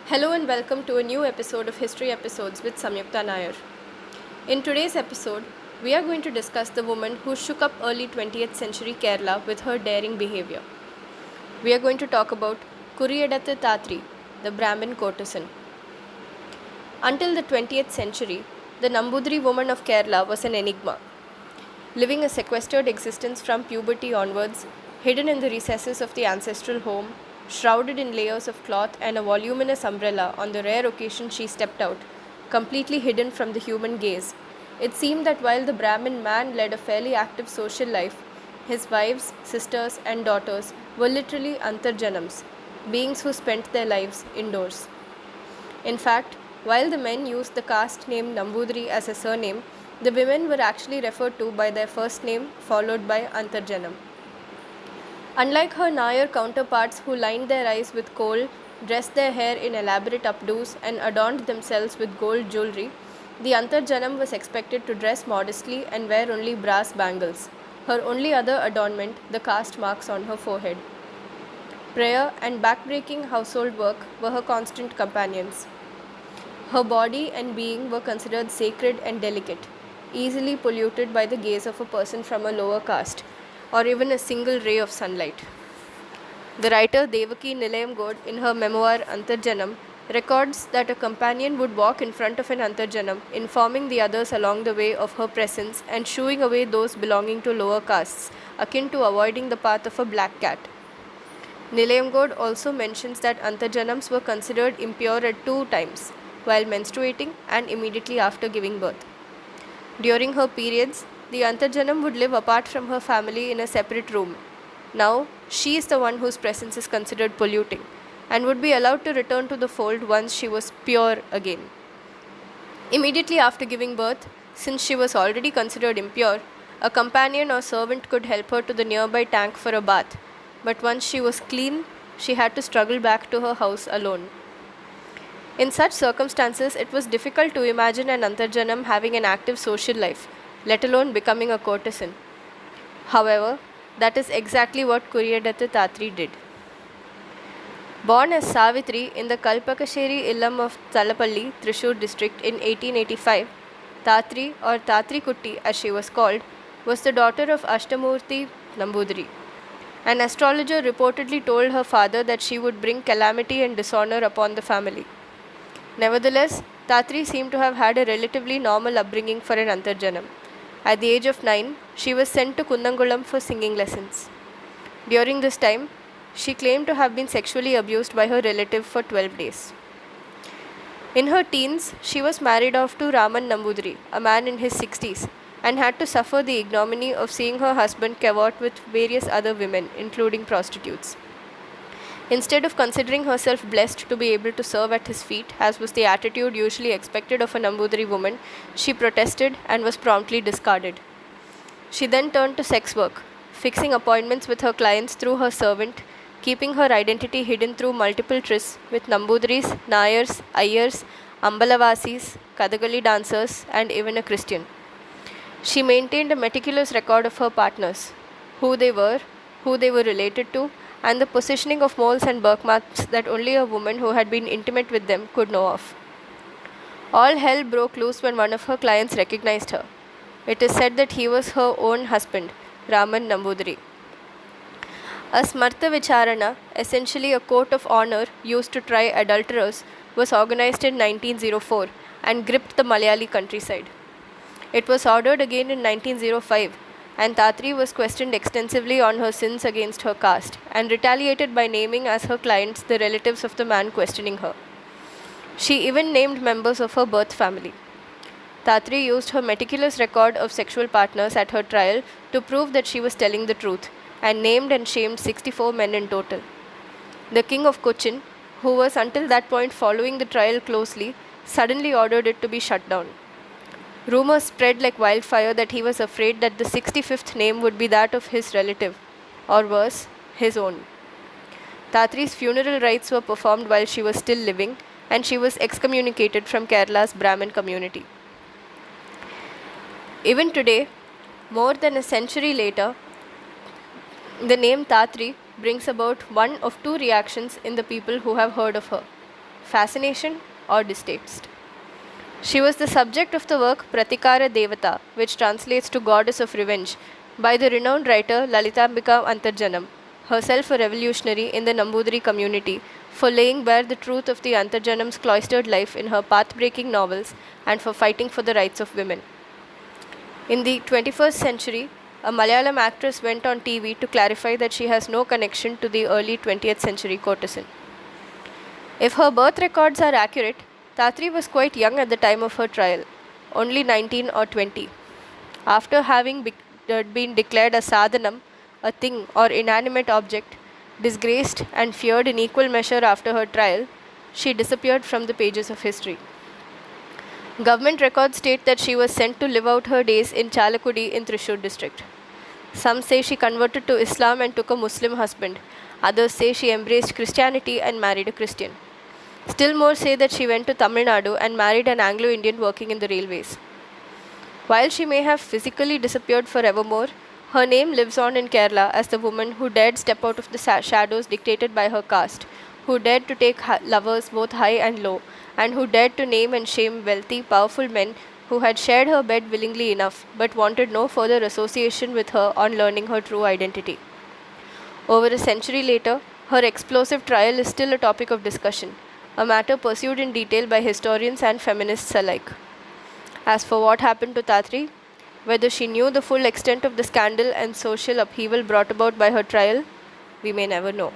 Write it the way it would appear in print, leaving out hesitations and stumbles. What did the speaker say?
Hello and welcome to a new episode of History Episodes with Samyukta Nair. In today's episode, we are going to discuss the woman who shook up early 20th century Kerala with her daring behavior. We are going to talk about Kuriyedathu Thathri, the Brahmin courtesan. Until the 20th century, the Nambudiri woman of Kerala was an enigma. Living a sequestered existence from puberty onwards, hidden in the recesses of the ancestral home, shrouded in layers of cloth and a voluminous umbrella on the rare occasion she stepped out, completely hidden from the human gaze. It seemed that while the Brahmin man led a fairly active social life, his wives, sisters, and daughters were literally antarjanams, beings who spent their lives indoors. In fact, while the men used the caste name Nambudiri as a surname, the women were actually referred to by their first name followed by Antarjanam. Unlike her Nair counterparts who lined their eyes with kohl, dressed their hair in elaborate updos, and adorned themselves with gold jewelry, the Antarjanam was expected to dress modestly and wear only brass bangles. Her only other adornment, the caste marks on her forehead. Prayer and backbreaking household work were her constant companions. Her body and being were considered sacred and delicate, easily polluted by the gaze of a person from a lower caste, or even a single ray of sunlight. The writer Devaki Nilayam in her memoir Antarjanam records that a companion would walk in front of an Antarjanam, informing the others along the way of her presence and shooing away those belonging to lower castes, akin to avoiding the path of a black cat. Nilayam also mentions that Antarjanams were considered impure at 2 times, while menstruating and immediately after giving birth. During her periods, the Antarjanam would live apart from her family in a separate room. Now, she is the one whose presence is considered polluting and would be allowed to return to the fold once she was pure again. Immediately after giving birth, since she was already considered impure, a companion or servant could help her to the nearby tank for a bath, but once she was clean, she had to struggle back to her house alone. In such circumstances, it was difficult to imagine an Antarjanam having an active social life, let alone becoming a courtesan. However, that is exactly what Kuriyedathu Thathri did. Born as Savitri in the Kalpakasheri Illam of Talapalli, Thrissur district in 1885, Thathri or Thathri Kutti as she was called, was the daughter of Ashtamurti Nambudiri. An astrologer reportedly told her father that she would bring calamity and dishonor upon the family. Nevertheless, Thathri seemed to have had a relatively normal upbringing for an Antarjanam. At the age of 9, she was sent to Kundangulam for singing lessons. During this time, she claimed to have been sexually abused by her relative for 12 days. In her teens, she was married off to Raman Nambudiri, a man in his 60s, and had to suffer the ignominy of seeing her husband cavort with various other women, including prostitutes. Instead of considering herself blessed to be able to serve at his feet, as was the attitude usually expected of a Nambudiri woman, she protested and was promptly discarded. She then turned to sex work, fixing appointments with her clients through her servant, keeping her identity hidden through multiple trysts with Nambudiris, Nayars, Ayyars, Ambalavasis, Kadagali dancers, and even a Christian. She maintained a meticulous record of her partners, who they were related to, and the positioning of moles and birthmarks that only a woman who had been intimate with them could know of. All hell broke loose when one of her clients recognized her. It is said that he was her own husband, Raman Nambudiri. A Smartha Vicharana, essentially a court of honor used to try adulterers, was organized in 1904 and gripped the Malayali countryside. It was ordered again in 1905, and Thathri was questioned extensively on her sins against her caste and retaliated by naming as her clients the relatives of the man questioning her. She even named members of her birth family. Thathri used her meticulous record of sexual partners at her trial to prove that she was telling the truth, and named and shamed 64 men in total. The king of Cochin, who was until that point following the trial closely, suddenly ordered it to be shut down. Rumors spread like wildfire that he was afraid that the 65th name would be that of his relative, or worse, his own. Thathri's funeral rites were performed while she was still living, and she was excommunicated from Kerala's Brahmin community. Even today, more than a century later, the name Thathri brings about one of two reactions in the people who have heard of her. fascination, or distaste. She was the subject of the work Pratikara Devata, which translates to Goddess of Revenge, by the renowned writer Lalitambika Antarjanam, herself a revolutionary in the Nambudiri community, for laying bare the truth of the Antarjanam's cloistered life in her path-breaking novels and for fighting for the rights of women. In the 21st century, a Malayalam actress went on TV to clarify that she has no connection to the early 20th century courtesan. If her birth records are accurate, Thathri was quite young at the time of her trial, only 19 or 20. After having been declared a sadhanam, a thing or inanimate object, disgraced and feared in equal measure after her trial, she disappeared from the pages of history. Government records state that she was sent to live out her days in Chalakudi in Thrissur district. Some say she converted to Islam and took a Muslim husband. Others say she embraced Christianity and married a Christian. Still more say that she went to Tamil Nadu and married an Anglo-Indian working in the railways. While she may have physically disappeared forevermore, her name lives on in Kerala as the woman who dared step out of the shadows dictated by her caste, who dared to take lovers both high and low, and who dared to name and shame wealthy, powerful men who had shared her bed willingly enough but wanted no further association with her on learning her true identity. Over a century later, her explosive trial is still a topic of discussion, a matter pursued in detail by historians and feminists alike. As for what happened to Thathri, whether she knew the full extent of the scandal and social upheaval brought about by her trial, we may never know.